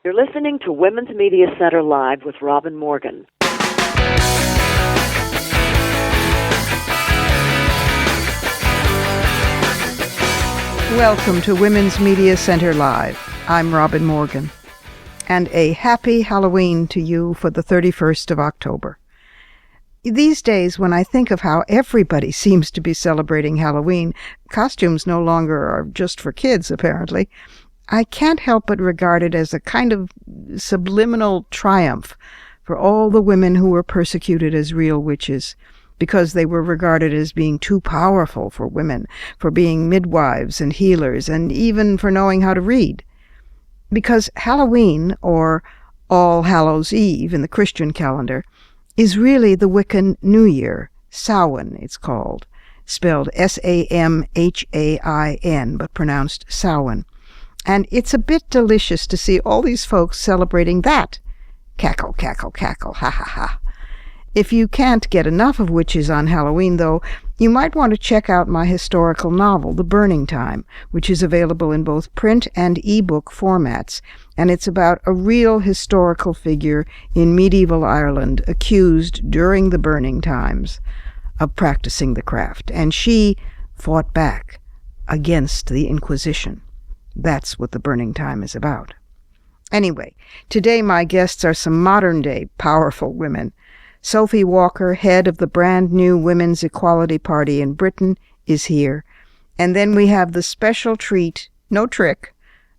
You're listening to Women's Media Center Live with Robin Morgan. Welcome to Women's Media Center Live. I'm Robin Morgan. And a happy Halloween to you for the 31st of October. These days, when I think of how everybody seems to be celebrating Halloween, costumes no longer are just for kids, apparently, I can't help but regard it as a kind of subliminal triumph for all the women who were persecuted as real witches, because they were regarded as being too powerful for women, for being midwives and healers, and even for knowing how to read. Because Halloween, or All Hallows' Eve in the Christian calendar, is really the Wiccan New Year. Samhain, it's called, spelled S-A-M-H-A-I-N, but pronounced Samhain. And it's a bit delicious to see all these folks celebrating that. Cackle, cackle, cackle, ha ha ha. If you can't get enough of witches on Halloween, though, you might want to check out my historical novel, The Burning Time, which is available in both print and ebook formats, and it's about a real historical figure in medieval Ireland accused during the burning times of practicing the craft, and she fought back against the Inquisition. That's what The Burning Time is about. Anyway, today my guests are some modern-day powerful women. Sophie Walker, head of the brand new Women's Equality Party in Britain, is here. And then we have the special treat, no trick,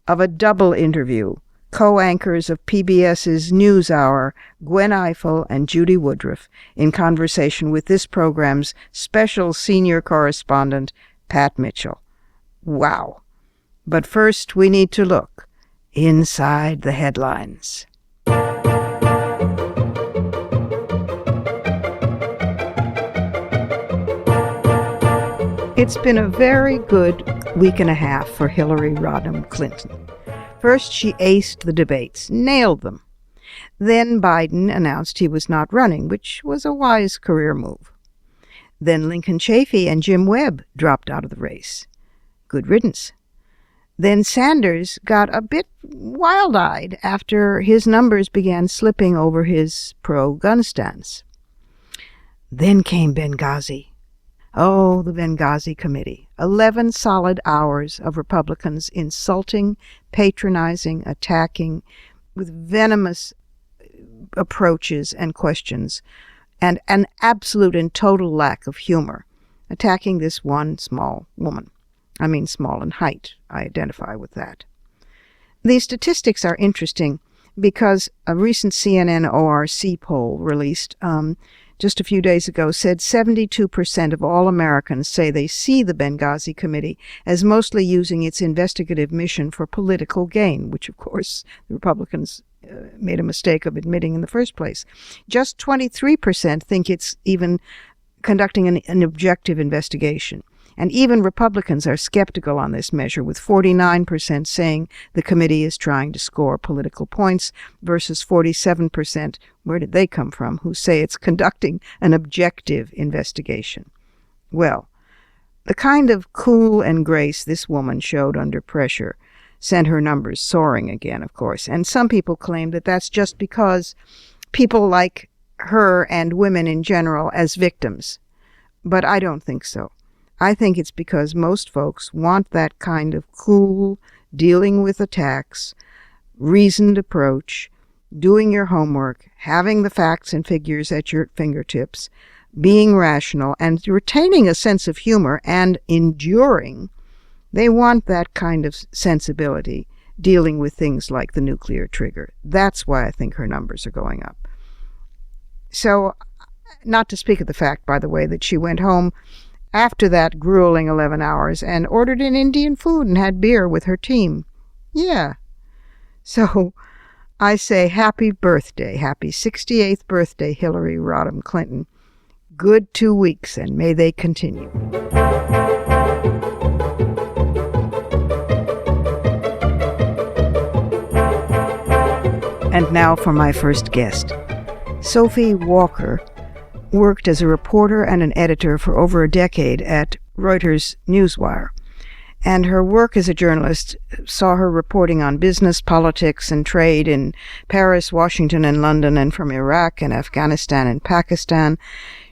of a double interview. Co-anchors of PBS's NewsHour, Gwen Ifill and Judy Woodruff, in conversation with this program's special senior correspondent, Pat Mitchell. Wow. But first we need to look inside the headlines. It's been a very good week and a half for Hillary Rodham Clinton. First, she aced the debates, nailed them. Then Biden announced he was not running, which was a wise career move. Then Lincoln Chafee and Jim Webb dropped out of the race. Good riddance. Then Sanders got a bit wild-eyed after his numbers began slipping over his pro-gun stance. Then came Benghazi. Oh, the Benghazi Committee. 11 solid hours of Republicans insulting, patronizing, attacking, with venomous approaches and questions, and an absolute and total lack of humor, attacking this one small woman. I mean small in height. I identify with that. These statistics are interesting because a recent CNN ORC poll released just a few days ago said 72% of all Americans say they see the Benghazi Committee as mostly using its investigative mission for political gain, which, of course, the Republicans made a mistake of admitting in the first place. Just 23% think it's even conducting an objective investigation. And even Republicans are skeptical on this measure, with 49% saying the committee is trying to score political points versus 47%, where did they come from, who say it's conducting an objective investigation. Well, the kind of cool and grace this woman showed under pressure sent her numbers soaring again, of course. And some people claim that that's just because people like her and women in general as victims. But I don't think so. I think it's because most folks want that kind of cool, dealing with attacks, reasoned approach, doing your homework, having the facts and figures at your fingertips, being rational, and retaining a sense of humor and enduring. They want that kind of sensibility, dealing with things like the nuclear trigger. That's why I think her numbers are going up. So, not to speak of the fact, by the way, that she went home after that grueling 11 hours and ordered in Indian food and had beer with her team. Yeah. So I say happy birthday, happy 68th birthday, Hillary Rodham Clinton. Good 2 weeks, and may they continue. And now for my first guest. Sophie Walker worked as a reporter and an editor for over a decade at Reuters Newswire. And her work as a journalist saw her reporting on business, politics, and trade in Paris, Washington, and London, and from Iraq and Afghanistan and Pakistan.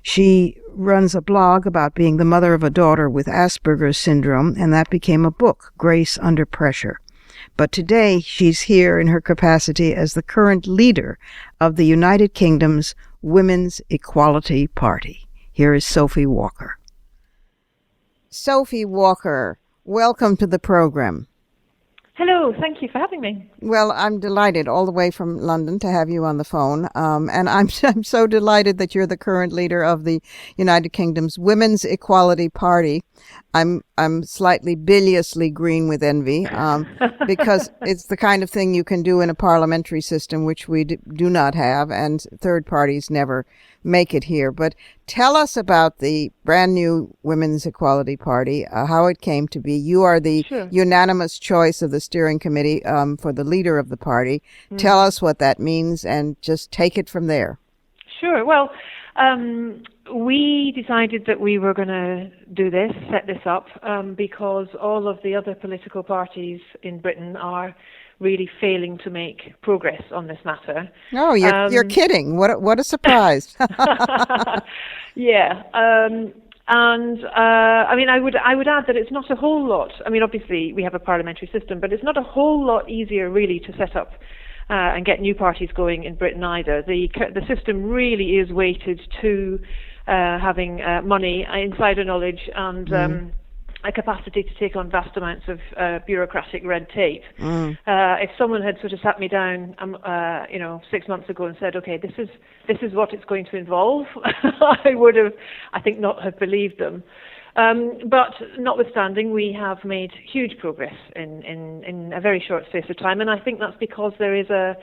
She runs a blog about being the mother of a daughter with Asperger's syndrome, and that became a book, Grace Under Pressure. But today she's here in her capacity as the current leader of the United Kingdom's Women's Equality Party. Here is Sophie Walker. Sophie Walker, welcome to the program. Hello, thank you for having me. Well, I'm delighted all the way from London to have you on the phone, and I'm so delighted that you're the current leader of the United Kingdom's Women's Equality Party. I'm slightly biliously green with envy, because it's the kind of thing you can do in a parliamentary system, which we do not have, and third parties never make it here. But tell us about the brand new Women's Equality Party, how it came to be. You are the unanimous choice of the steering committee for the leader of the party. Tell us what that means and just take it from there. Sure. Well, we decided that we were going to set this up, because all of the other political parties in Britain are really failing to make progress on this matter. Oh, you're kidding. What a surprise. Yeah. I mean, I would add that it's not a whole lot. I mean, obviously we have a parliamentary system, but it's not a whole lot easier really to set up and get new parties going in Britain either. The system really is weighted to having money, insider knowledge, and a capacity to take on vast amounts of bureaucratic red tape. If someone had sort of sat me down, 6 months ago and said, "Okay, this is what it's going to involve," I would have, I think, not have believed them. But notwithstanding, we have made huge progress in a very short space of time, and I think that's because there is a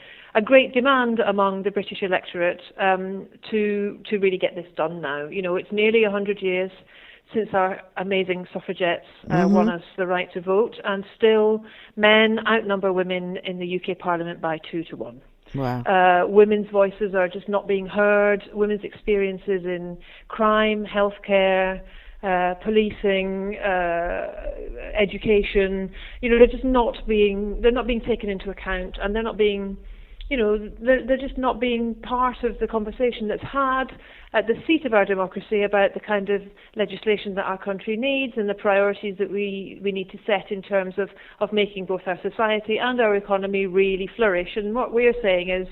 great demand among the British electorate to really get this done now. You know, it's nearly 100 years since our amazing suffragettes won us the right to vote, and still men outnumber women in the UK Parliament by 2 to 1. Wow. Women's voices are just not being heard. Women's experiences in crime, healthcare, policing, education, they're just not being taken into account, and they're not being, they're just not being part of the conversation that's had at the seat of our democracy about the kind of legislation that our country needs and the priorities that we need to set in terms of making both our society and our economy really flourish. And what we're saying is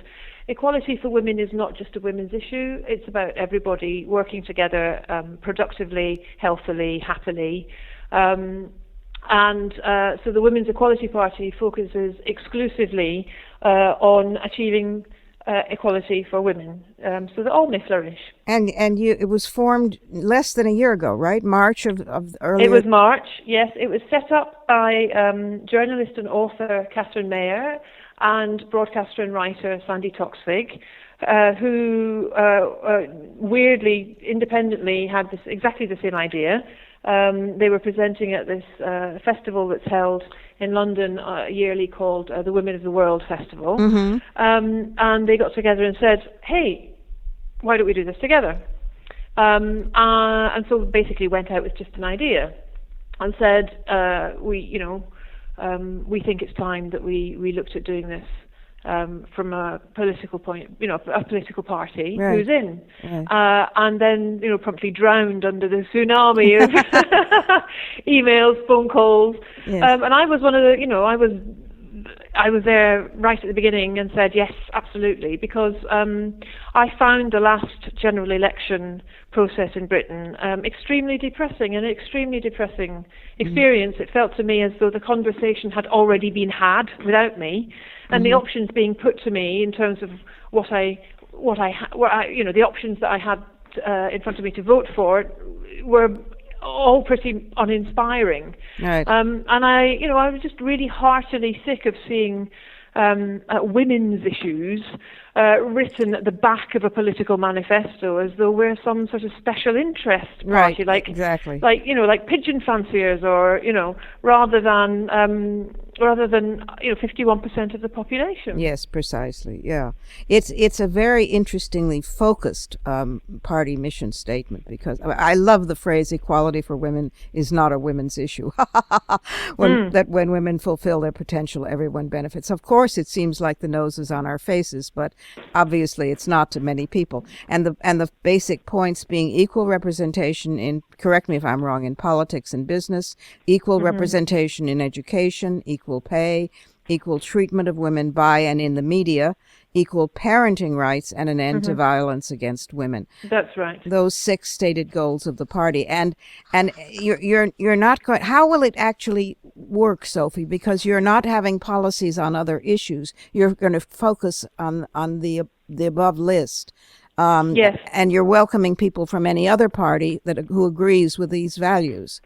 equality for women is not just a women's issue. It's about everybody working together productively, healthily, happily. So the Women's Equality Party focuses exclusively on achieving equality for women, so that all may flourish. And it was formed less than a year ago, right? March of earlier. It was March, yes. It was set up by journalist and author Catherine Mayer and broadcaster and writer Sandy Toksvig, who weirdly, independently had exactly the same idea. They were presenting at this festival that's held in London yearly called the Women of the World Festival. And they got together and said, "Hey, why don't we do this together?" And so basically went out with just an idea and said, we think it's time that we looked at doing this from a political point, a political party who's in, and then promptly drowned under the tsunami of emails, phone calls, and I was one of the, I was there right at the beginning and said yes, absolutely, because I found the last general election process in Britain extremely depressing, an extremely depressing experience. It felt to me as though the conversation had already been had without me, and the options being put to me in terms of what I the options that I had in front of me to vote for were all pretty uninspiring. Right. And I was just really heartily sick of seeing women's issues written at the back of a political manifesto as though we're some sort of special interest party, Right, exactly. like pigeon fanciers, or rather than 51% of the population. Yes, precisely. Yeah, it's a very interestingly focused party mission statement, because I love the phrase "equality for women is not a women's issue." When women fulfill their potential, everyone benefits. Of course, it seems like the nose is on our faces, but obviously it's not to many people. And the basic points being equal representation in, correct me if I'm wrong, in politics and business, equal representation in education, equal pay, equal treatment of women by and in the media, equal parenting rights, and an end to violence against women. That's right. Those 6 stated goals of the party. And you're not going. How will it actually work, Sophie? Because you're not having policies on other issues. You're going to focus on the above list. Yes. And you're welcoming people from any other party who agrees with these values.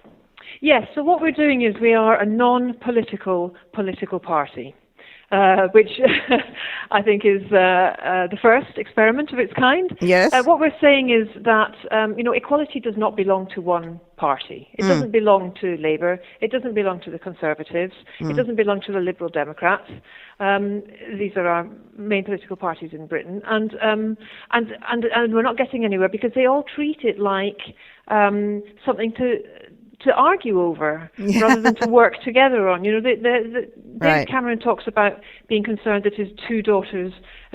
Yes, so what we're doing is we are a non-political political party, which I think is the first experiment of its kind. Yes. What we're saying is that, equality does not belong to one party. It doesn't belong to Labour. It doesn't belong to the Conservatives. It doesn't belong to the Liberal Democrats. These are our main political parties in Britain, and we're not getting anywhere because they all treat it like something to argue over rather than to work together on. David Right. Cameron talks about being concerned that his 2 daughters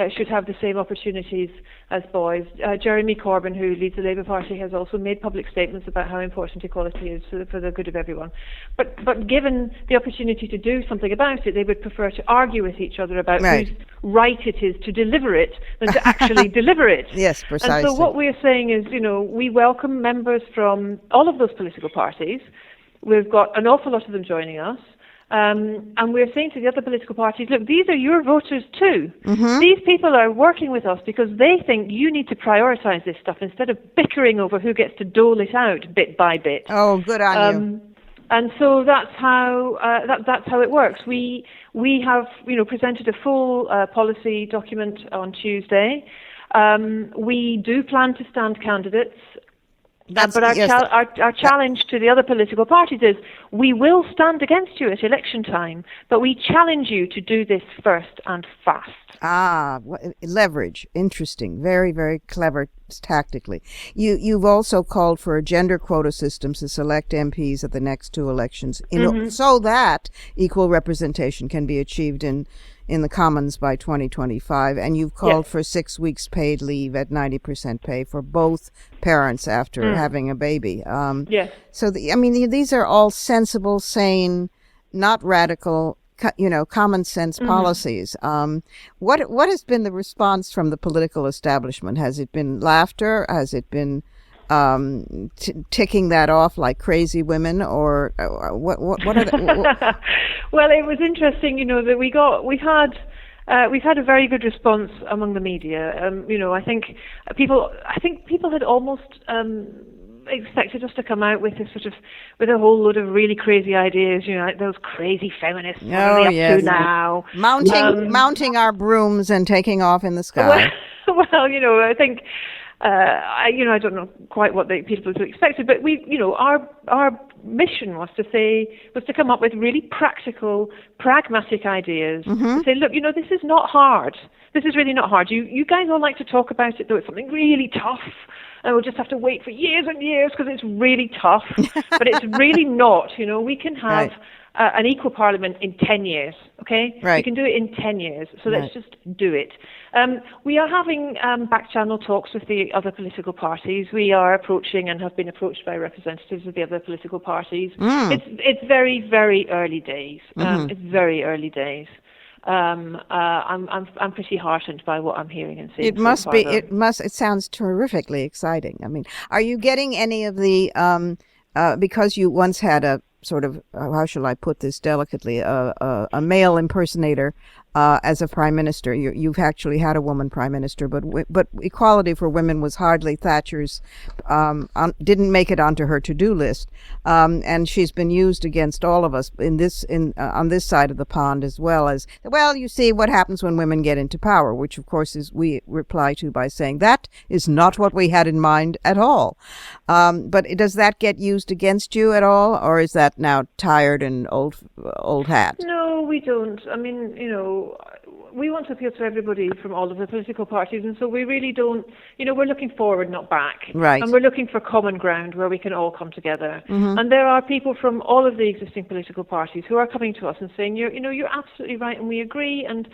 should have the same opportunities as boys. Jeremy Corbyn, who leads the Labour Party, has also made public statements about how important equality is for the good of everyone. But given the opportunity to do something about it, they would prefer to argue with each other about Right. whose right it is to deliver it than to actually deliver it. Yes, precisely. And so what we're saying is, we welcome members from all of those political parties. We've got an awful lot of them joining us. And we're saying to the other political parties, look, these are your voters too. These people are working with us because they think you need to prioritise this stuff instead of bickering over who gets to dole it out bit by bit. Oh, good on you. And so that's how it works. We have presented a full policy document on Tuesday. We do plan to stand candidates. But our challenge to the other political parties is we will stand against you at election time, but we challenge you to do this first and fast. Leverage. Interesting. Very, very clever tactically. You've also called for a gender quota system to select MPs at the next 2 elections so that equal representation can be achieved in the Commons by 2025, and you've called for 6 weeks paid leave at 90% pay for both parents after having a baby. Yes. So, these are all sensible, sane, not radical, common sense policies. What has been the response from the political establishment? Has it been laughter? Has it been ticking that off like crazy women, or what are the, Well, it was interesting, that we've had a very good response among the media. I think people had almost expected us to come out with with a whole load of really crazy ideas, like those crazy feminists. What are they up to now? Mounting our brooms and taking off in the sky. Well, I think. I don't know quite what the people expected, but our mission was to come up with really practical, pragmatic ideas. To say, look, this is not hard. This is really not hard. You guys all like to talk about it, though it's something really tough, and we'll just have to wait for years and years because it's really tough. But it's really not. We can have an equal parliament in 10 years. Okay, right. We can do it in 10 years. So let's just do it. We are having back-channel talks with the other political parties. We are approaching and have been approached by representatives of the other political parties. It's very, very early days. It's very early days. I'm pretty heartened by what I'm hearing and seeing. It sounds terrifically exciting. Are you getting any of the because you once had a sort of, how shall I put this delicately, a male impersonator as a prime minister. You've actually had a woman prime minister, but equality for women was hardly Thatcher's, didn't make it onto her to-do list. And she's been used against all of us on this side of the pond, as well as, well, you see what happens when women get into power, which of course is we reply to by saying that is not what we had in mind at all. But does that get used against you at all, or is that now tired and old hat? No, we don't. I mean, we want to appeal to everybody from all of the political parties, and so we really don't, we're looking forward, not back. Right. And we're looking for common ground where we can all come together. Mm-hmm. And there are people from all of the existing political parties who are coming to us and saying, you're absolutely right, and we agree, and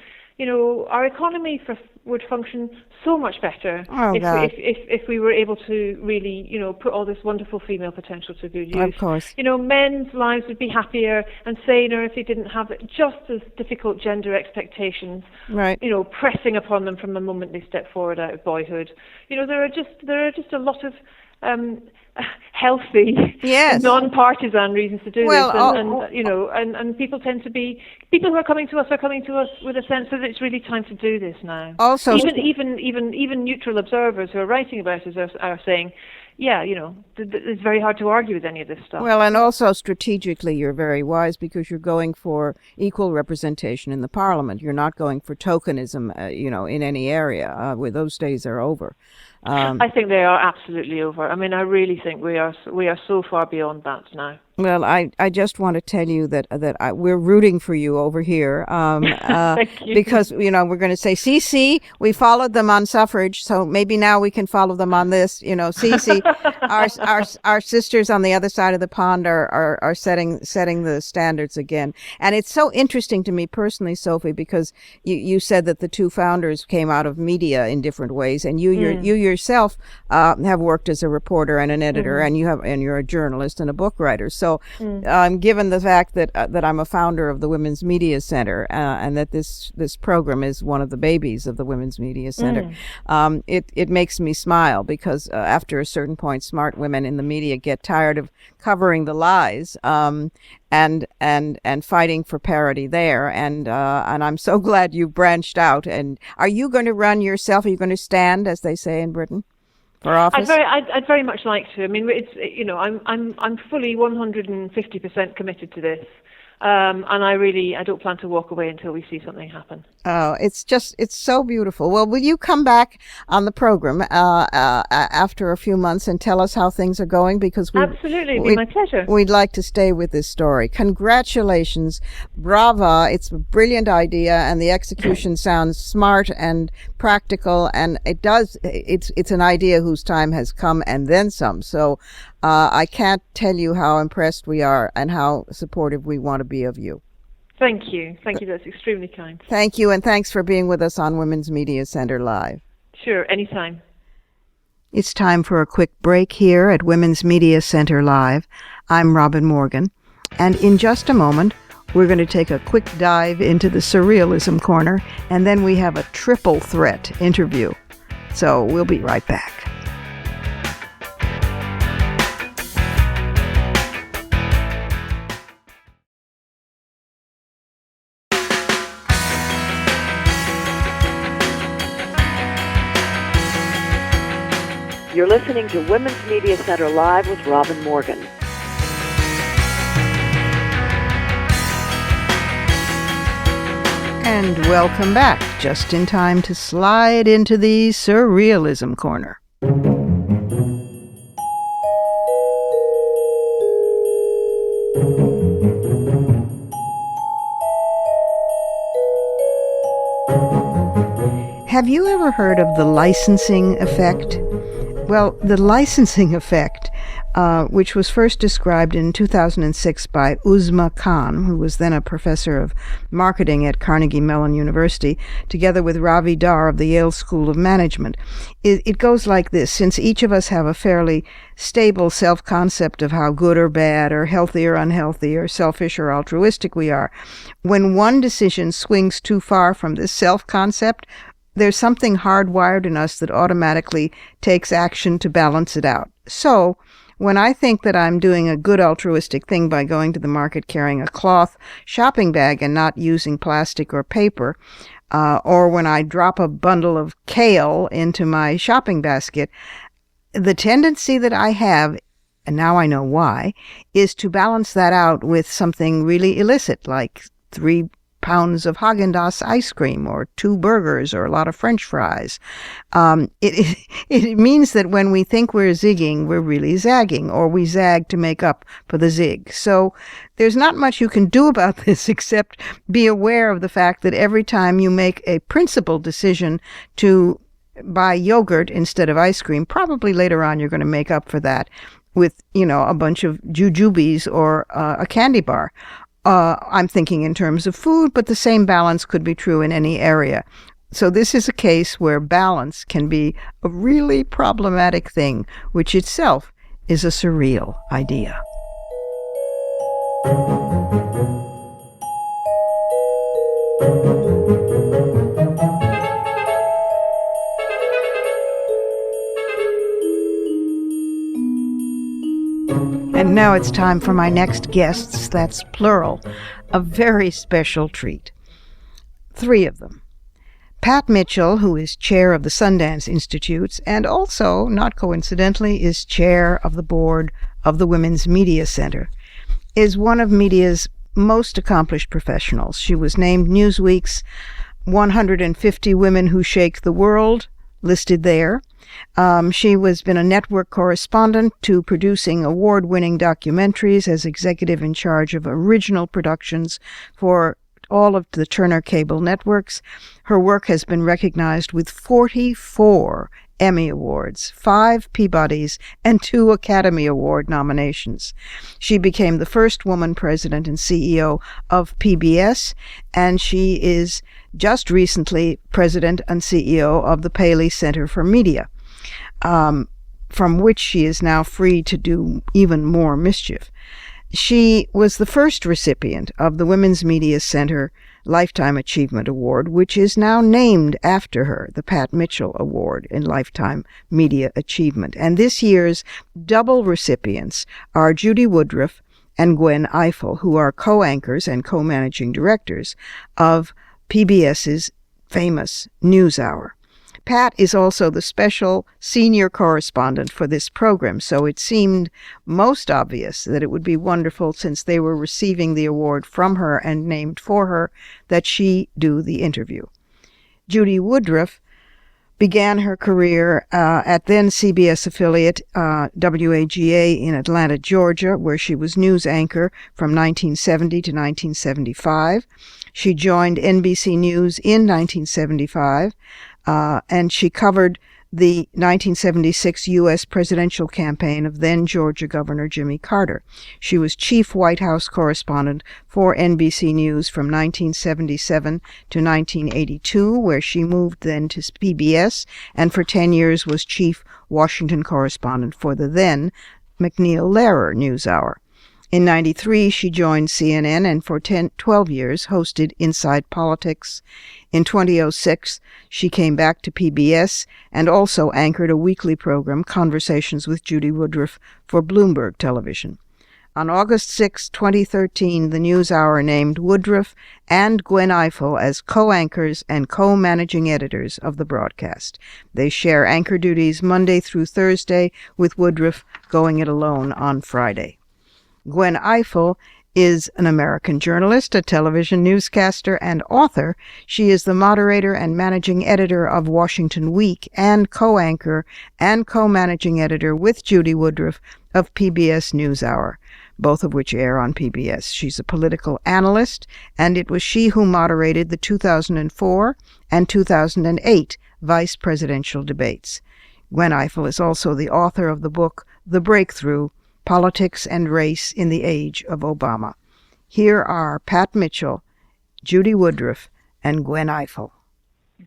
our economy would function so much better if we were able to really, put all this wonderful female potential to good use. Of course. Men's lives would be happier and saner if they didn't have just as difficult gender expectations, right, pressing upon them from the moment they step forward out of boyhood. There are just a lot of healthy, non-partisan reasons to do this, and people tend to be people who are coming to us with a sense that it's really time to do this now. Also, even neutral observers who are writing about it are saying, it's very hard to argue with any of this stuff. Well, and also strategically, you're very wise because you're going for equal representation in the parliament. You're not going for tokenism, in any area. Where those days are over. I think they are absolutely over. I mean, I really think we are so far beyond that now. Well, I just want to tell you that we're rooting for you over here, Thank you. because we're going to say, see, we followed them on suffrage, so maybe now we can follow them on this. See, our sisters on the other side of the pond are setting the standards again, and it's so interesting to me personally, Sophie, because you said that the two founders came out of media in different ways, and you yourself have worked as a reporter and an editor, and you're a journalist and a book writer. So, given the fact that I'm a founder of the Women's Media Center and that this program is one of the babies of the Women's Media Center, it makes me smile because after a certain point, smart women in the media get tired of covering the lies and fighting for parity there. And I'm so glad you branched out. And are you going to run yourself? Are you going to stand, as they say in Britain, for office? I'd very much like to. I mean, it's I'm fully 150% committed to this, and I don't plan to walk away until we see something happen. Oh, it's so beautiful. Well, will you come back on the program after a few months and tell us how things are going? Because absolutely, it'd be my pleasure. We'd like to stay with this story. Congratulations, brava! It's a brilliant idea, and the execution sounds smart and practical, and it's an idea whose time has come and then some. So I can't tell you how impressed we are and how supportive we want to be of you. Thank you. That's extremely kind. Thank you, and thanks for being with us on Women's Media Center Live. Sure, anytime. It's time for a quick break here at Women's Media Center Live. I'm Robin Morgan, and in just a moment, we're going to take a quick dive into the Surrealism Corner, and then we have a triple threat interview. So we'll be right back. You're listening to Women's Media Center Live with Robin Morgan. And welcome back, just in time to slide into the Surrealism Corner. Have you ever heard of the licensing effect? Well, the licensing effect, which was first described in 2006 by Uzma Khan, who was then a professor of marketing at Carnegie Mellon University, together with Ravi Dar of the Yale School of Management. It goes like this. Since each of us have a fairly stable self-concept of how good or bad, or healthy or unhealthy, or selfish or altruistic we are, when one decision swings too far from this self-concept, there's something hardwired in us that automatically takes action to balance it out. So, When I think that I'm doing a good altruistic thing by going to the market carrying a cloth shopping bag and not using plastic or paper, or when I drop a bundle of kale into my shopping basket, the tendency that I have, and now I know why, is to balance that out with something really illicit, like 3 pounds of Haagen-Dazs ice cream or 2 burgers or a lot of French fries. It means that when we think we're zigging, we're really zagging, or we zag to make up for the zig. So there's not much you can do about this except be aware of the fact that every time you make a principled decision to buy yogurt instead of ice cream, probably later on you're going to make up for that with, a bunch of jujubes or a candy bar. I'm thinking in terms of food, but the same balance could be true in any area. So this is a case where balance can be a really problematic thing, which itself is a surreal idea. And now it's time for my next guests, that's plural, a very special treat. 3 of them. Pat Mitchell, who is chair of the Sundance Institutes, and also, not coincidentally, is chair of the board of the Women's Media Center, is one of media's most accomplished professionals. She was named Newsweek's 150 Women Who Shake the World, listed there. She has been a network correspondent to producing award-winning documentaries as executive in charge of original productions for all of the Turner cable networks. Her work has been recognized with 44 Emmy Awards, 5 Peabodys, and 2 Academy Award nominations. She became the first woman president and CEO of PBS, and she is just recently president and CEO of the Paley Center for Media, from which she is now free to do even more mischief. She was the first recipient of the Women's Media Center Lifetime Achievement Award, which is now named after her, the Pat Mitchell Award in Lifetime Media Achievement. And this year's double recipients are Judy Woodruff and Gwen Ifill, who are co-anchors and co-managing directors of PBS's famous NewsHour. Pat is also the special senior correspondent for this program, so it seemed most obvious that it would be wonderful, since they were receiving the award from her and named for her, that she do the interview. Judy Woodruff began her career at then CBS affiliate WAGA in Atlanta, Georgia, where she was news anchor from 1970 to 1975. She joined NBC News in 1975, and she covered the 1976 U.S. presidential campaign of then Georgia Governor Jimmy Carter. She was chief White House correspondent for NBC News from 1977 to 1982, where she moved then to PBS, and for 10 years was chief Washington correspondent for the then McNeil-Lehrer NewsHour. In 1993, she joined CNN and for 12 years hosted Inside Politics. In 2006, she came back to PBS and also anchored a weekly program, Conversations with Judy Woodruff, for Bloomberg Television. On August 6, 2013, the NewsHour named Woodruff and Gwen Ifill as co-anchors and co-managing editors of the broadcast. They share anchor duties Monday through Thursday, with Woodruff going it alone on Friday. Gwen Ifill is an American journalist, a television newscaster, and author. She is the moderator and managing editor of Washington Week and co-anchor and co-managing editor with Judy Woodruff of PBS NewsHour, both of which air on PBS. She's a political analyst, and it was she who moderated the 2004 and 2008 vice presidential debates. Gwen Ifill is also the author of the book The Breakthrough: Politics and Race in the Age of Obama. Here are Pat Mitchell, Judy Woodruff, and Gwen Ifill.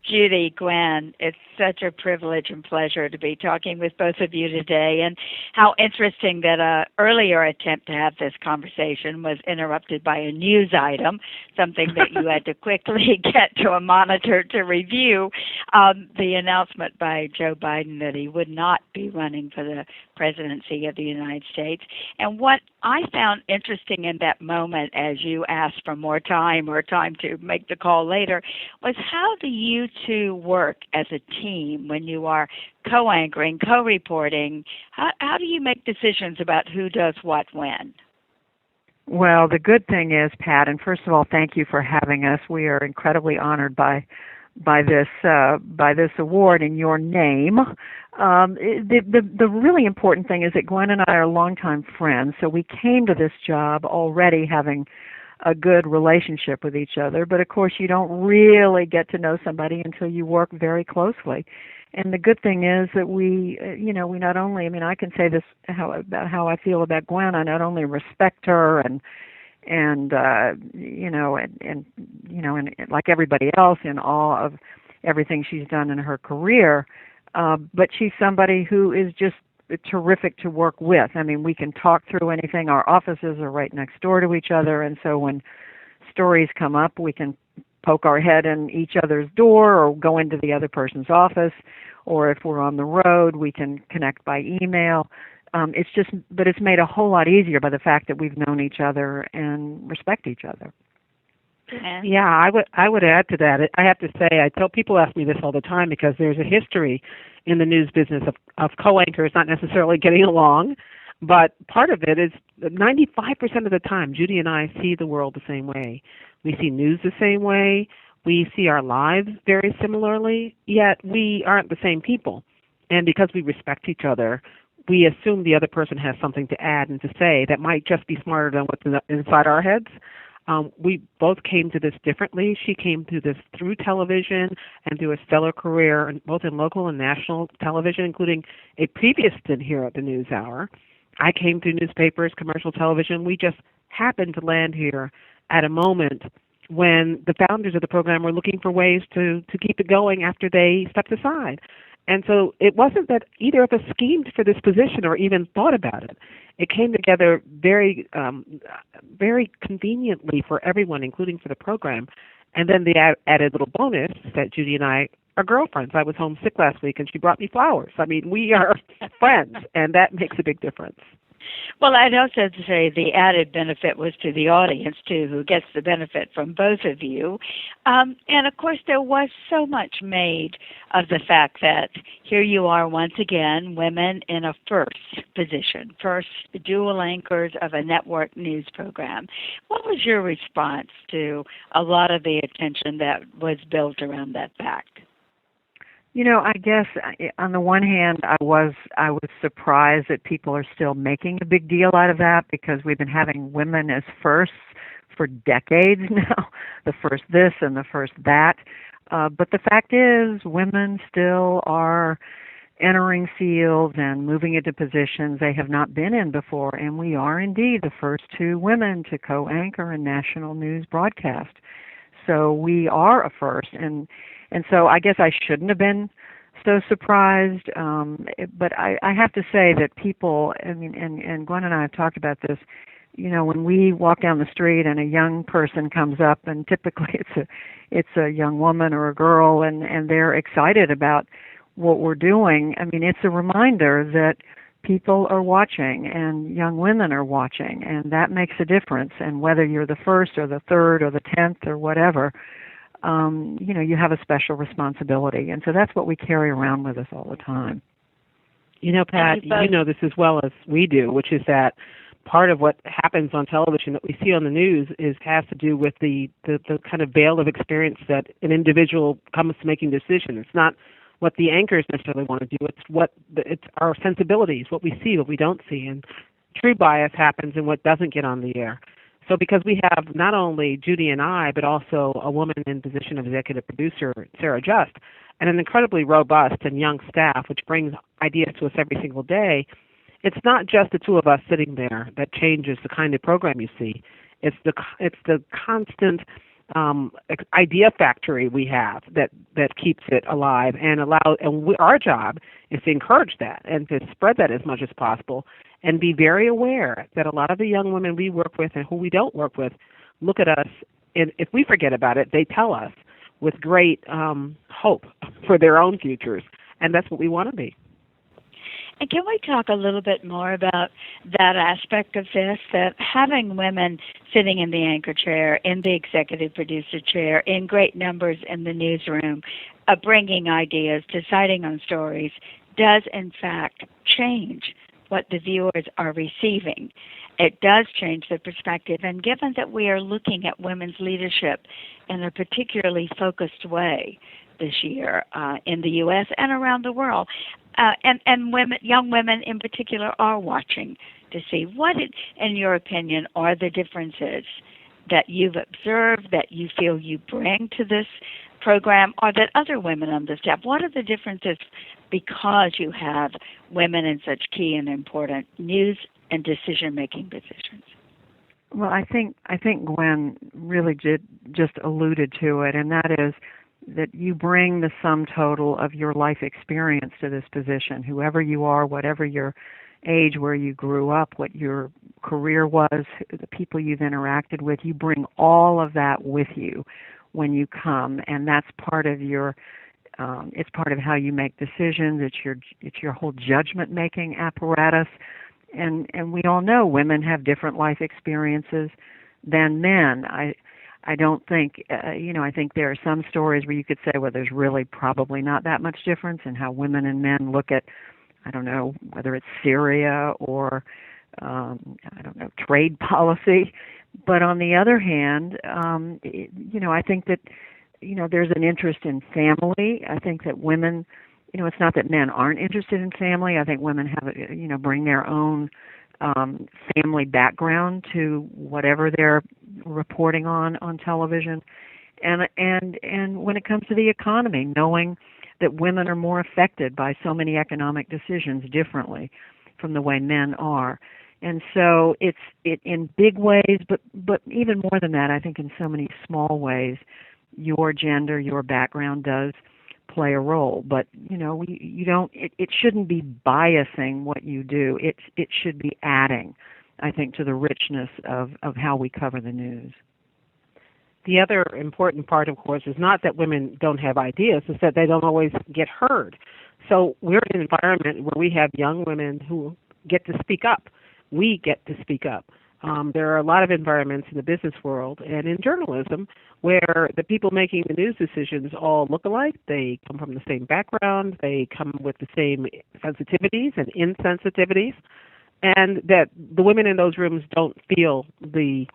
Judy, Gwen, it's such a privilege and pleasure to be talking with both of you today. And how interesting that an earlier attempt to have this conversation was interrupted by a news item, something that you had to quickly get to a monitor to review, the announcement by Joe Biden that he would not be running for the presidency of the United States. And what I found interesting in that moment, as you asked for more time or time to make the call later, was how do you two work as a team when you are co-anchoring, co-reporting? How do you make decisions about who does what when? Well, the good thing is, Pat, and first of all, thank you for having us. We are incredibly honored by this award in your name. The really important thing is that Gwen and I are longtime friends, so we came to this job already having a good relationship with each other. But of course, you don't really get to know somebody until you work very closely. And the good thing is that we not only, I can say this about how I feel about Gwen. I not only respect her and like everybody else, in awe of everything she's done in her career, but she's somebody who is just terrific to work with. We can talk through anything. Our offices are right next door to each other, and so when stories come up, we can poke our head in each other's door or go into the other person's office, or if we're on the road, we can connect by email. But it's made a whole lot easier by the fact that we've known each other and respect each other. Yeah, I would add to that. I have to say, people ask me this all the time because there's a history in the news business of co-anchors not necessarily getting along, but part of it is 95% of the time, Judy and I see the world the same way. We see news the same way. We see our lives very similarly, yet we aren't the same people. And because we respect each other, we assume the other person has something to add and to say that might just be smarter than what's inside our heads. We both came to this differently. She came to this through television and through a stellar career, both in local and national television, including a previous stint here at the NewsHour. I came through newspapers, commercial television. We just happened to land here at a moment when the founders of the program were looking for ways to keep it going after they stepped aside. And so it wasn't that either of us schemed for this position or even thought about it. It came together very conveniently for everyone, including for the program. And then the added little bonus that Judy and I are girlfriends. I was homesick last week, and she brought me flowers. We are friends, and that makes a big difference. Well, I'd also say the added benefit was to the audience, too, who gets the benefit from both of you. And, of course, there was so much made of the fact that here you are once again, women in a first position, first dual anchors of a network news program. What was your response to a lot of the attention that was built around that fact? I guess on the one hand, I was surprised that people are still making a big deal out of that, because we've been having women as firsts for decades now, the first this and the first that. But the fact is, women still are entering fields and moving into positions they have not been in before, and we are indeed the first two women to co-anchor a national news broadcast. So we are a first, and so I guess I shouldn't have been so surprised, but I have to say that people, and Gwen and I have talked about this, when we walk down the street and a young person comes up, and typically it's a young woman or a girl, and they're excited about what we're doing, it's a reminder that people are watching and young women are watching, and that makes a difference. And whether you're the first or the third or the 10th or whatever, you have a special responsibility. And so that's what we carry around with us all the time. Pat, you know this as well as we do, which is that part of what happens on television that we see on the news has to do with the kind of veil of experience that an individual comes to making decisions. It's not what the anchors necessarily want to do. It's our sensibilities, what we see, what we don't see. And true bias happens in what doesn't get on the air. So because we have not only Judy and I, but also a woman in position of executive producer, Sarah Just, and an incredibly robust and young staff, which brings ideas to us every single day, it's not just the two of us sitting there that changes the kind of program you see. It's the constant idea factory we have that keeps it alive and our job is to encourage that and to spread that as much as possible and be very aware that a lot of the young women we work with and who we don't work with look at us, and if we forget about it, they tell us with great hope for their own futures, and that's what we want to be. And can we talk a little bit more about that aspect of this, that having women sitting in the anchor chair, in the executive producer chair, in great numbers in the newsroom, bringing ideas, deciding on stories, does in fact change what the viewers are receiving. It does change the perspective, and given that we are looking at women's leadership in a particularly focused way this year in the U.S. and around the world, and women, young women in particular, are watching to see what, in your opinion, are the differences that you've observed, that you feel you bring to this program, or that other women on the staff, what are the differences because you have women in such key and important news and decision-making positions? Well, I think Gwen really just alluded to it, and that is that you bring the sum total of your life experience to this position. Whoever you are, whatever your age, where you grew up, what your career was, the people you've interacted with, you bring all of that with you when you come, and that's part of your it's part of how you make decisions. It's your whole judgment making apparatus, and we all know women have different life experiences than men. I don't think, I think there are some stories where you could say, well, there's really probably not that much difference in how women and men look at, I don't know, whether it's Syria or, trade policy. But on the other hand, I think that, there's an interest in family. I think that women, it's not that men aren't interested in family. I think women have, bring their own family background to whatever they're reporting on television, and when it comes to the economy, knowing that women are more affected by so many economic decisions differently from the way men are, and so it in big ways, but even more than that, I think in so many small ways, your gender, your background does play a role, but you don't. It shouldn't be biasing what you do. It should be adding, I think, to the richness of how we cover the news. The other important part, of course, is not that women don't have ideas; it's that they don't always get heard. So we're in an environment where we have young women who get to speak up. We get to speak up. There are a lot of environments in the business world and in journalism where the people making the news decisions all look alike. They come from the same background. They come with the same sensitivities and insensitivities, and that the women in those rooms don't feel that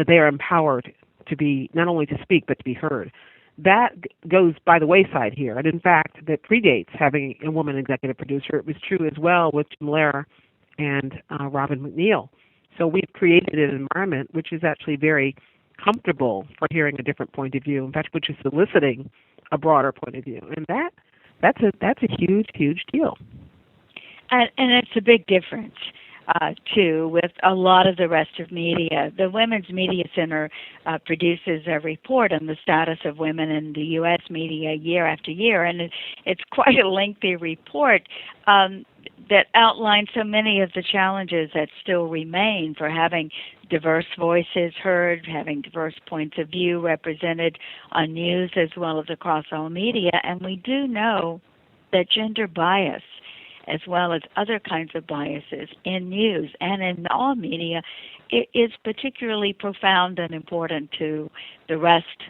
they are empowered to be not only to speak but to be heard. That goes by the wayside here, and in fact, that predates having a woman executive producer. It was true as well with Jim Lehrer and Robin McNeil. So we've created an environment which is actually very comfortable for hearing a different point of view, in fact, which is soliciting a broader point of view. And that's a huge, huge deal. And it's a big difference, too, with a lot of the rest of media. The Women's Media Center produces a report on the status of women in the U.S. media year after year, and it's quite a lengthy report that outlines so many of the challenges that still remain for having diverse voices heard, having diverse points of view represented on news as well as across all media. And we do know that gender bias, as well as other kinds of biases in news and in all media, is particularly profound and important to the rest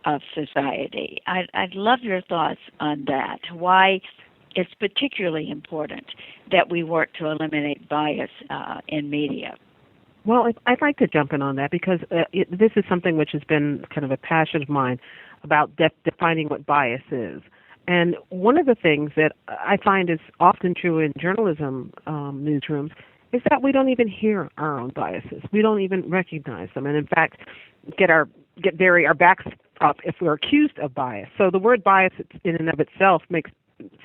of society. I'd love your thoughts on that. Why it's particularly important that we work to eliminate bias in media. Well, I'd like to jump in on that because this is something which has been kind of a passion of mine about defining what bias is. And one of the things that I find is often true in journalism newsrooms is that we don't even hear our own biases. We don't even recognize them, and in fact, get our backs up if we're accused of bias. So the word bias in and of itself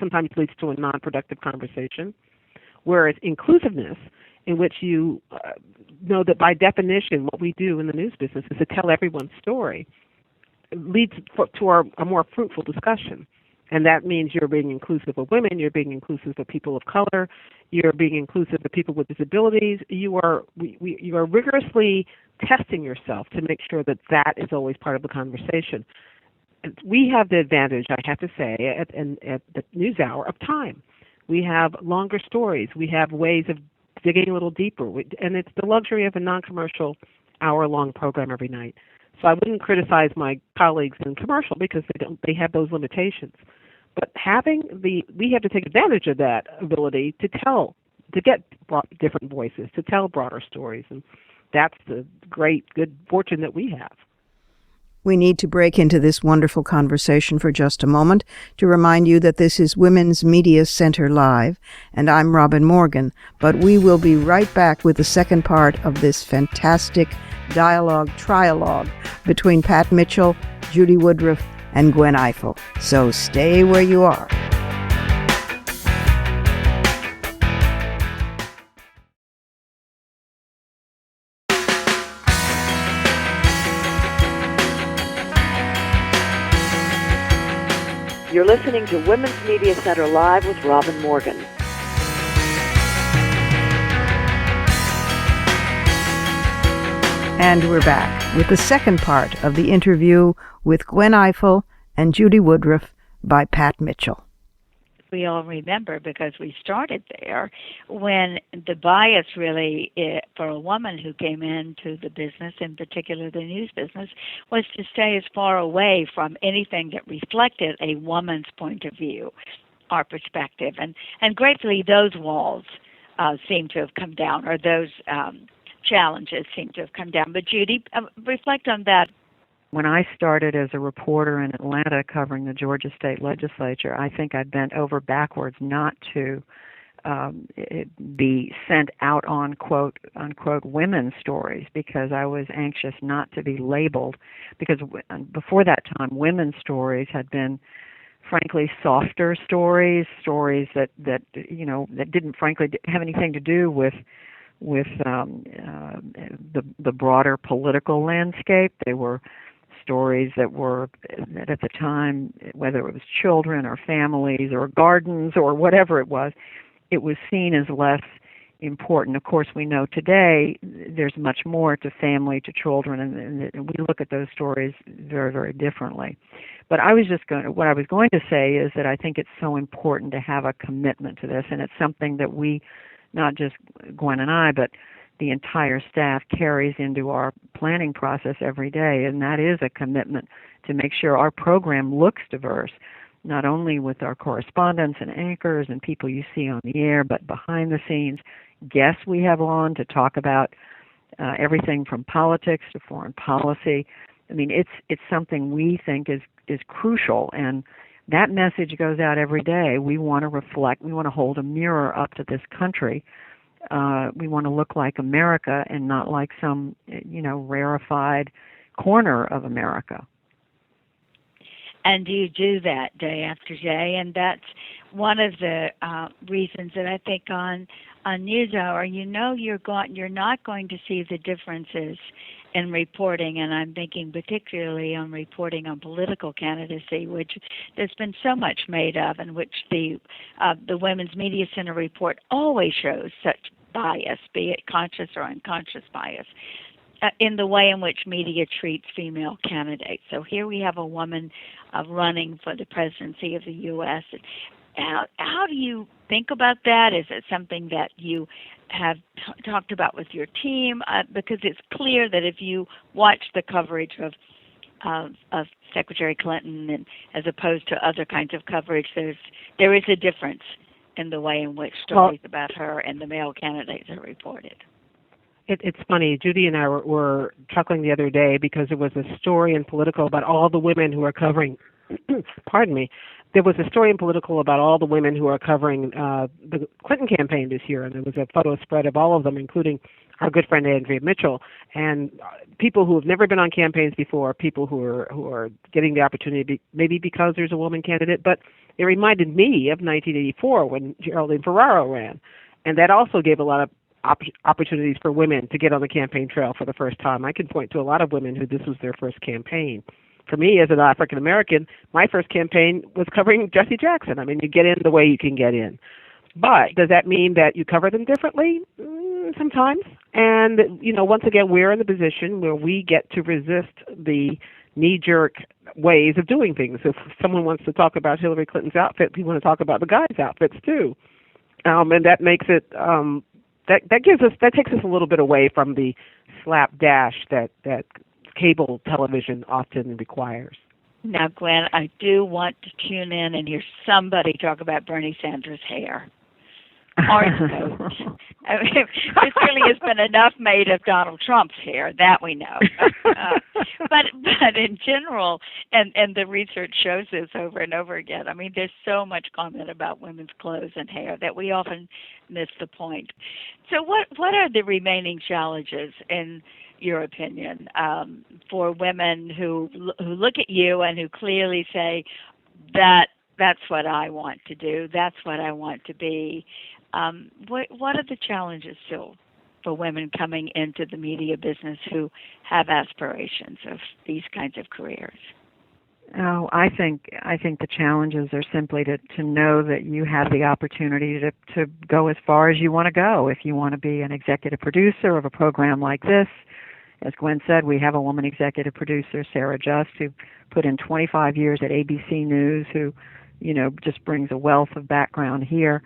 sometimes leads to a non-productive conversation, whereas inclusiveness in which you know that by definition what we do in the news business is to tell everyone's story, leads to a more fruitful discussion. And that means you're being inclusive of women, you're being inclusive of people of color, you're being inclusive of people with disabilities. You are rigorously testing yourself to make sure that that is always part of the conversation. We have the advantage, I have to say, at the NewsHour of time. We have longer stories. We have ways of digging a little deeper. And it's the luxury of a non-commercial hour-long program every night. So I wouldn't criticize my colleagues in commercial because they have those limitations. But we have to take advantage of that ability to get different voices, to tell broader stories. And that's the good fortune that we have. We need to break into this wonderful conversation for just a moment to remind you that this is Women's Media Center Live, and I'm Robin Morgan. But we will be right back with the second part of this fantastic trialogue between Pat Mitchell, Judy Woodruff, and Gwen Ifill. So stay where you are. You're listening to Women's Media Center Live with Robin Morgan. And we're back with the second part of the interview with Gwen Ifill and Judy Woodruff by Pat Mitchell. We all remember, because we started there, when the bias really, for a woman who came into the business, in particular the news business, was to stay as far away from anything that reflected a woman's point of view, our perspective. And gratefully, those walls seem to have come down, or those challenges seem to have come down. But Judy, reflect on that. When I started as a reporter in Atlanta covering the Georgia State Legislature, I think I bent over backwards not to be sent out on quote unquote women's stories, because I was anxious not to be labeled, because before that time women's stories had been frankly softer stories that didn't frankly have anything to do with the broader political landscape. They were stories that at the time, whether it was children or families or gardens or whatever it was seen as less important. Of course, we know today there's much more to family, to children, and we look at those stories very, very differently. But what I was going to say is that I think it's so important to have a commitment to this, and it's something that we, not just Gwen and I, but the entire staff carries into our planning process every day, and that is a commitment to make sure our program looks diverse, not only with our correspondents and anchors and people you see on the air, but behind the scenes, guests we have on to talk about everything from politics to foreign policy. I mean, it's something we think is crucial, and that message goes out every day. We want to reflect, we want to hold a mirror up to this country. We want to look like America and not like some, rarefied corner of America. And you do that day after day, and that's one of the reasons that I think on NewsHour, you're not going to see the differences in reporting, and I'm thinking particularly on reporting on political candidacy, which there's been so much made of, and which the Women's Media Center report always shows such bias, be it conscious or unconscious bias, in the way in which media treats female candidates. So here we have a woman running for the presidency of the U.S. How do you think about that? Is it something that you have talked about with your team? Because it's clear that if you watch the coverage of Secretary Clinton, and as opposed to other kinds of coverage, there is a difference in the way in which stories about her and the male candidates are reported. It's funny. Judy and I were chuckling the other day because there was a story in Politico about all the women who are covering, pardon me, there was a story in Politico about all the women who are covering the Clinton campaign this year, and there was a photo spread of all of them, including our good friend Andrea Mitchell, and people who have never been on campaigns before, people who are getting the opportunity, maybe because there's a woman candidate, but it reminded me of 1984 when Geraldine Ferraro ran, and that also gave a lot of opportunities for women to get on the campaign trail for the first time. I can point to a lot of women who this was their first campaign. For me, as an African American, my first campaign was covering Jesse Jackson. I mean, you get in the way you can get in. But does that mean that you cover them differently? Sometimes. And, once again, we're in the position where we get to resist the knee-jerk ways of doing things. If someone wants to talk about Hillary Clinton's outfit, we want to talk about the guys' outfits too. And that makes it that takes us a little bit away from the slapdash that cable television often requires. Now, Gwen, I do want to tune in and hear somebody talk about Bernie Sanders' hair. Orange coat. I mean, there certainly has been enough made of Donald Trump's hair, that we know. But in general, and the research shows this over and over again, I mean, there's so much comment about women's clothes and hair that we often miss the point. So what are the remaining challenges, in your opinion, for women who look at you and who clearly say, that's what I want to do, that's what I want to be? What are the challenges still for women coming into the media business who have aspirations of these kinds of careers? Oh, I think the challenges are simply to know that you have the opportunity to go as far as you want to go. If you want to be an executive producer of a program like this, as Gwen said, we have a woman executive producer, Sarah Just, who put in 25 years at ABC News, who, just brings a wealth of background here.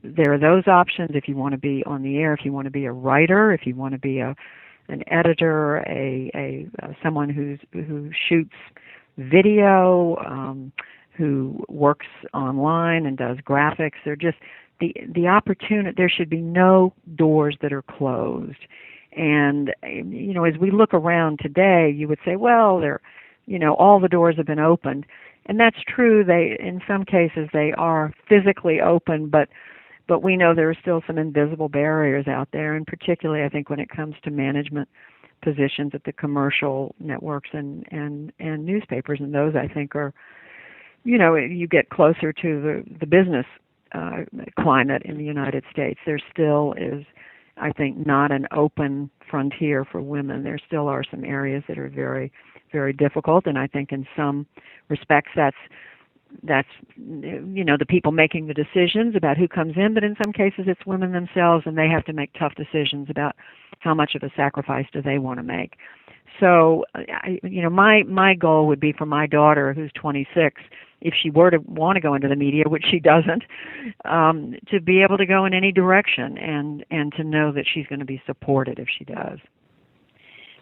There are those options if you want to be on the air, if you want to be a writer, if you want to be an editor, a someone who shoots video, who works online and does graphics. They're just the opportunity. There should be no doors that are closed. And as we look around today, you would say, well, all the doors have been opened, and that's true. In some cases they are physically open, but we know there are still some invisible barriers out there, and particularly I think when it comes to management positions at the commercial networks and newspapers, and those I think are, you get closer to the business climate in the United States. There still is, I think, not an open frontier for women. There still are some areas that are very, very difficult, and I think in some respects that's the people making the decisions about who comes in, but in some cases it's women themselves, and they have to make tough decisions about how much of a sacrifice do they want to make. So, my goal would be for my daughter, who's 26, if she were to want to go into the media, which she doesn't, to be able to go in any direction and to know that she's going to be supported if she does.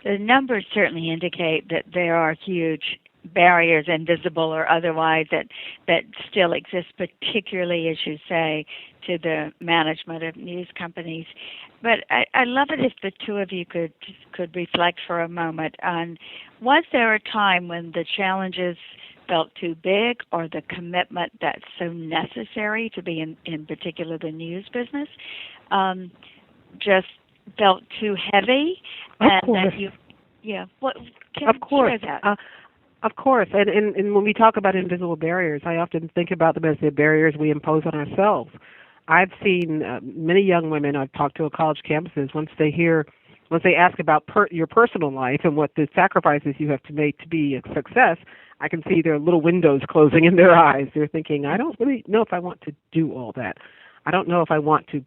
The numbers certainly indicate that there are huge barriers, invisible or otherwise, that still exist, particularly, as you say, to the management of news companies. But I love it if the two of you could reflect for a moment on, was there a time when the challenges felt too big, or the commitment that's so necessary to be in particular the news business just felt too heavy? Of course. Share that? Of course, and when we talk about invisible barriers, I often think about them as the barriers we impose on ourselves. I've seen many young women I've talked to at college campuses, once they ask about your personal life and what the sacrifices you have to make to be a success, I can see their little windows closing in their eyes. They're thinking, I don't really know if I want to do all that. I don't know if I want to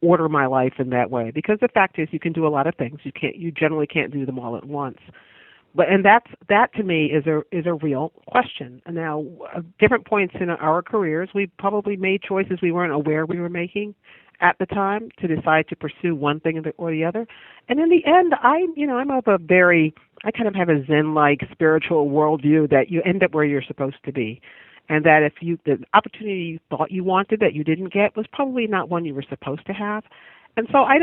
order my life in that way, because the fact is you can do a lot of things. You generally can't do them all at once. And that to me is a real question. Now, at different points in our careers, we probably made choices we weren't aware we were making at the time to decide to pursue one thing or the other. And in the end, I kind of have a Zen-like spiritual worldview that you end up where you're supposed to be, and that if the opportunity you thought you wanted that you didn't get was probably not one you were supposed to have. And so I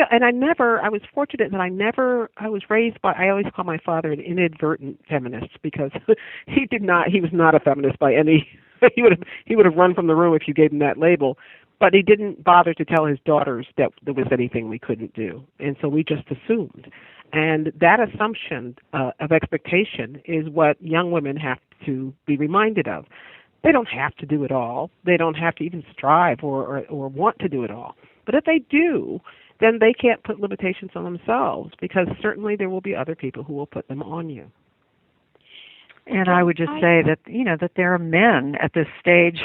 was fortunate that I was raised by, I always call my father an inadvertent feminist, because he was not a feminist by any, he would have run from the room if you gave him that label, but he didn't bother to tell his daughters that there was anything we couldn't do. And so we just assumed. And that assumption of expectation is what young women have to be reminded of. They don't have to do it all. They don't have to even strive or want to do it all. But if they do, then they can't put limitations on themselves, because certainly there will be other people who will put them on you. And I would just say that that there are men at this stage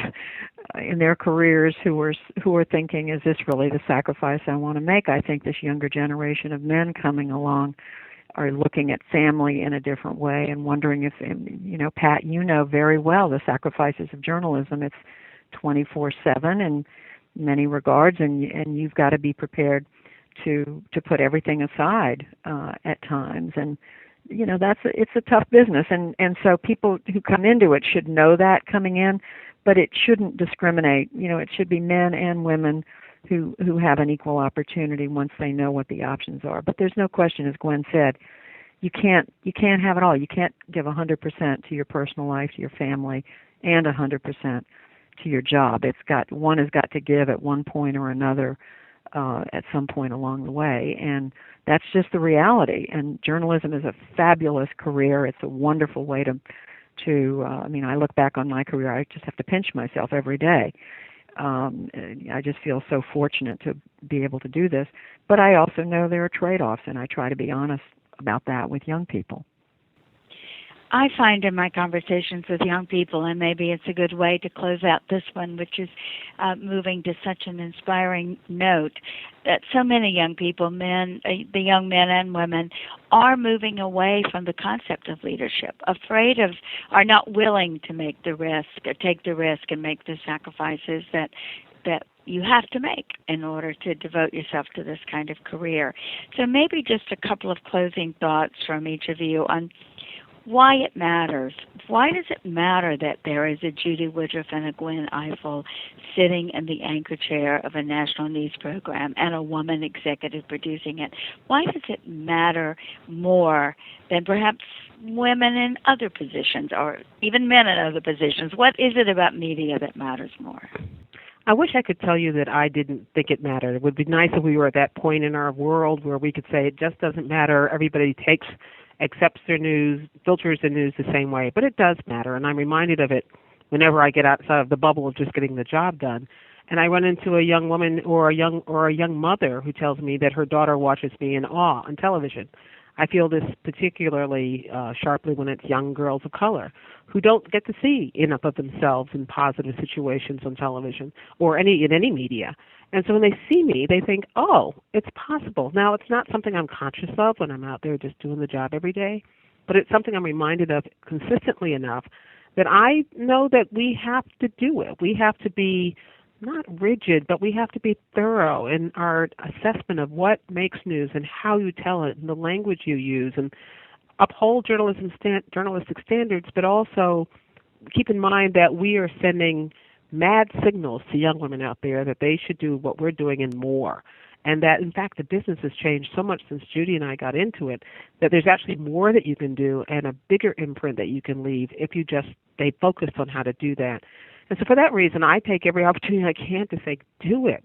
in their careers who are thinking, is this really the sacrifice I want to make? I think this younger generation of men coming along are looking at family in a different way and wondering if, Pat, you know very well the sacrifices of journalism. It's 24/7 in many regards, and you've got to be prepared to put everything aside at times. And it's a tough business, and so people who come into it should know that coming in, but it shouldn't discriminate. It should be men and women who have an equal opportunity once they know what the options are. But there's no question, as Gwen said, you can't have it all. You can't give 100% to your personal life, to your family, and 100% to your job. One has got to give at one point or another at some point along the way, and that's just the reality. And journalism is a fabulous career. It's a wonderful way to I look back on my career, I just have to pinch myself every day. I just feel so fortunate to be able to do this. But I also know there are trade-offs, and I try to be honest about that with young people. I find in my conversations with young people, and maybe it's a good way to close out this one, which is moving to such an inspiring note, that so many young people, the young men and women, are moving away from the concept of leadership, are not willing to make the risk or take the risk and make the sacrifices that you have to make in order to devote yourself to this kind of career. So maybe just a couple of closing thoughts from each of you on why it matters. Why does it matter that there is a Judy Woodruff and a Gwen Ifill sitting in the anchor chair of a national news program and a woman executive producing it? Why does it matter more than perhaps women in other positions or even men in other positions? What is it about media that matters more? I wish I could tell you that I didn't think it mattered. It would be nice if we were at that point in our world where we could say it just doesn't matter. Everybody accepts their news, filters the news the same way. But it does matter, and I'm reminded of it whenever I get outside of the bubble of just getting the job done. And I run into a young woman or a young mother who tells me that her daughter watches me in awe on television. I feel this particularly sharply when it's young girls of color who don't get to see enough of themselves in positive situations on television or in any media. And so when they see me, they think, oh, it's possible. Now, it's not something I'm conscious of when I'm out there just doing the job every day, but it's something I'm reminded of consistently enough that I know that we have to do it. We have to be not rigid, but we have to be thorough in our assessment of what makes news and how you tell it and the language you use, and uphold journalistic standards, but also keep in mind that we are sending mad signals to young women out there that they should do what we're doing and more. And that, in fact, the business has changed so much since Judy and I got into it that there's actually more that you can do and a bigger imprint that you can leave if you just stay focused on how to do that. And so for that reason, I take every opportunity I can to say, do it,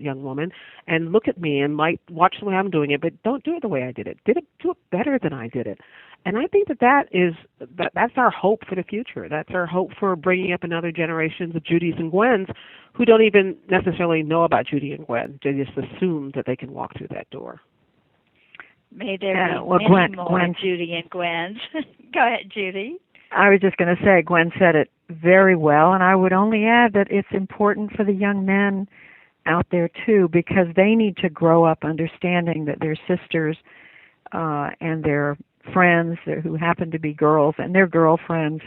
young woman, and look at me and watch the way I'm doing it, but don't do it the way I did it. Do it better than I did it. And I think that's our hope for the future. That's our hope for bringing up another generations of Judys and Gwens who don't even necessarily know about Judy and Gwen. They just assume that they can walk through that door. May there be many more Judy and Gwens. Go ahead, Judy. I was just going to say, Gwen said it very well, and I would only add that it's important for the young men out there, too, because they need to grow up understanding that their sisters and their friends who happen to be girls and their girlfriends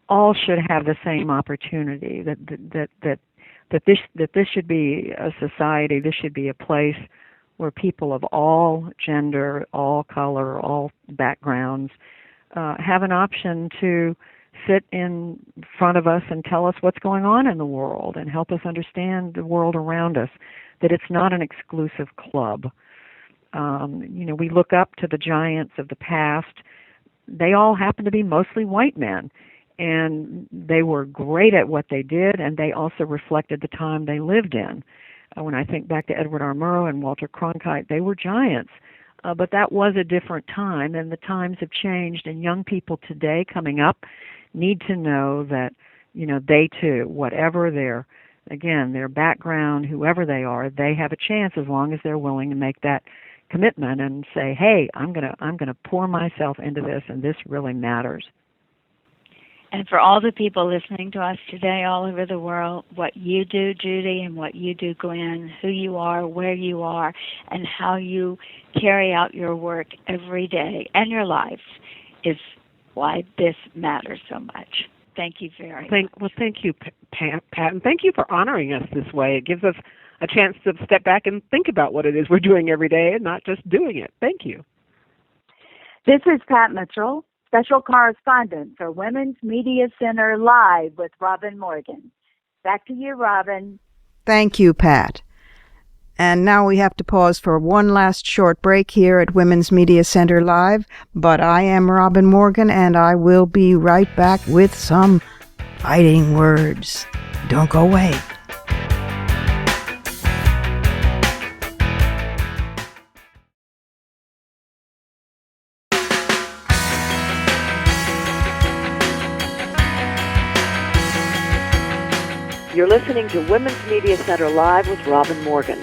all should have the same opportunity, that this should be a society, this should be a place where people of all gender, all color, all backgrounds have an option to sit in front of us and tell us what's going on in the world and help us understand the world around us, that it's not an exclusive club. We look up to the giants of the past. They all happen to be mostly white men, and they were great at what they did, and they also reflected the time they lived in. When I think back to Edward R. Murrow and Walter Cronkite, they were giants. But that was a different time, and the times have changed, and young people today coming up need to know that, they too, whatever again, their background, whoever they are, they have a chance as long as they're willing to make that commitment and say, hey, I'm gonna pour myself into this, and this really matters. And for all the people listening to us today all over the world, what you do, Judy, and what you do, Gwen, who you are, where you are, and how you carry out your work every day and your lives is why this matters so much. Thank you very much. Well, thank you, Pat, and thank you for honoring us this way. It gives us a chance to step back and think about what it is we're doing every day and not just doing it. Thank you. This is Pat Mitchell, Special Correspondent for Women's Media Center Live with Robin Morgan. Back to you, Robin. Thank you, Pat. And now we have to pause for one last short break here at Women's Media Center Live. But I am Robin Morgan, and I will be right back with some fighting words. Don't go away. You're listening to Women's Media Center Live with Robin Morgan.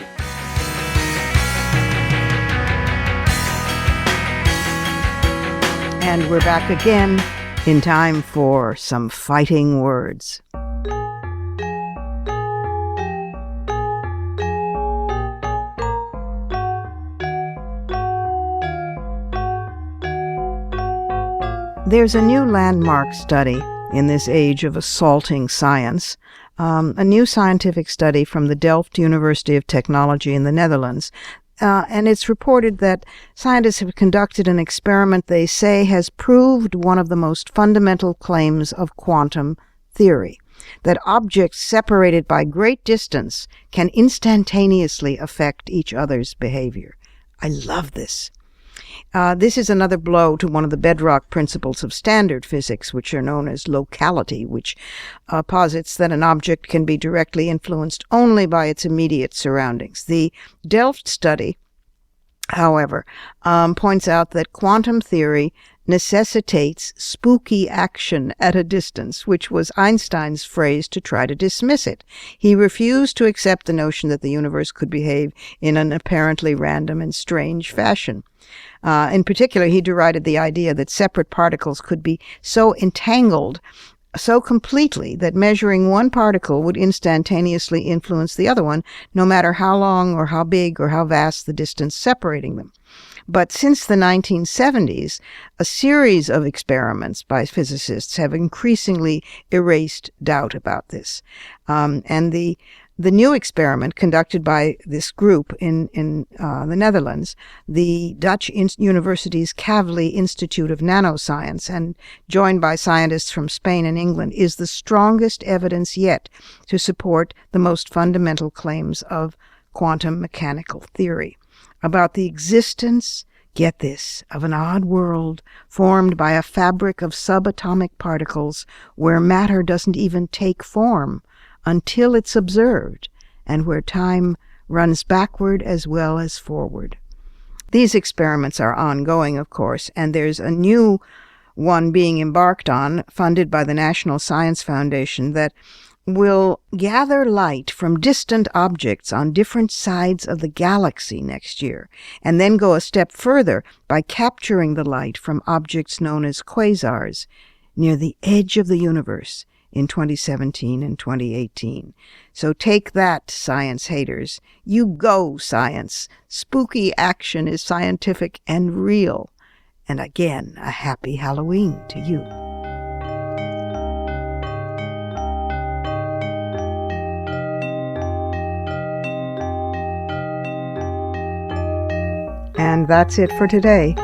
And we're back again in time for some fighting words. There's a new landmark study in this age of assaulting science, a new scientific study from the Delft University of Technology in the Netherlands. And it's reported that scientists have conducted an experiment they say has proved one of the most fundamental claims of quantum theory, that objects separated by great distance can instantaneously affect each other's behavior. I love this. This is another blow to one of the bedrock principles of standard physics, which are known as locality, which posits that an object can be directly influenced only by its immediate surroundings. The Delft study, however, points out that quantum theory necessitates spooky action at a distance, which was Einstein's phrase to try to dismiss it. He refused to accept the notion that the universe could behave in an apparently random and strange fashion. In particular, he derided the idea that separate particles could be so entangled so completely that measuring one particle would instantaneously influence the other one, no matter how long or how big or how vast the distance separating them. But since the 1970s, a series of experiments by physicists have increasingly erased doubt about this. And the new experiment conducted by this group in the Netherlands, the Dutch University's Kavli Institute of Nanoscience, and joined by scientists from Spain and England, is the strongest evidence yet to support the most fundamental claims of quantum mechanical theory about the existence, get this, of an odd world formed by a fabric of subatomic particles where matter doesn't even take form until it's observed, and where time runs backward as well as forward. These experiments are ongoing, of course, and there's a new one being embarked on, funded by the National Science Foundation, that will gather light from distant objects on different sides of the galaxy next year, and then go a step further by capturing the light from objects known as quasars near the edge of the universe in 2017 and 2018. So take that, science haters. You go, science. Spooky action is scientific and real. And again, a happy Halloween to you. And that's it for today.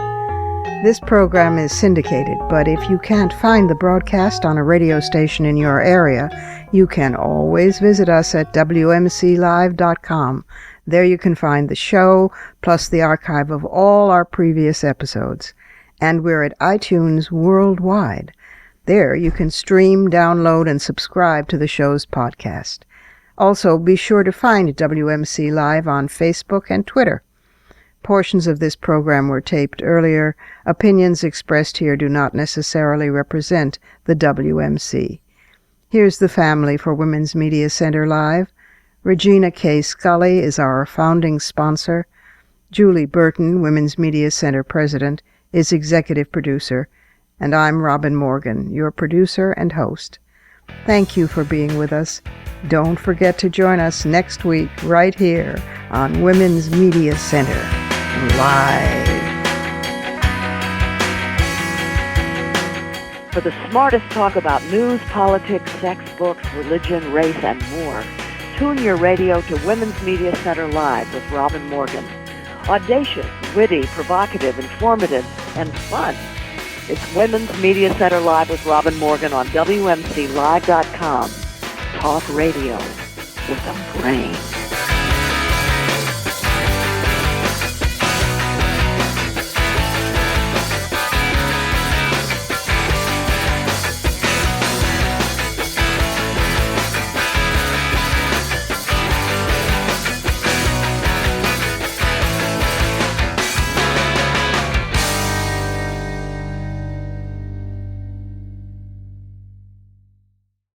This program is syndicated, but if you can't find the broadcast on a radio station in your area, you can always visit us at WMClive.com. There you can find the show, plus the archive of all our previous episodes. And we're at iTunes worldwide. There you can stream, download, and subscribe to the show's podcast. Also, be sure to find WMC Live on Facebook and Twitter. Portions of this program were taped earlier. Opinions expressed here do not necessarily represent the WMC. Here's the family for Women's Media Center Live. Regina K. Scully is our founding sponsor. Julie Burton, Women's Media Center President, is executive producer. And I'm Robin Morgan, your producer and host. Thank you for being with us. Don't forget to join us next week right here on Women's Media Center Live. For the smartest talk about news, politics, sex, books, religion, race, and more, tune your radio to Women's Media Center Live with Robin Morgan. Audacious, witty, provocative, informative, and fun. It's Women's Media Center Live with Robin Morgan on WMCLive.com. Talk radio with a brain.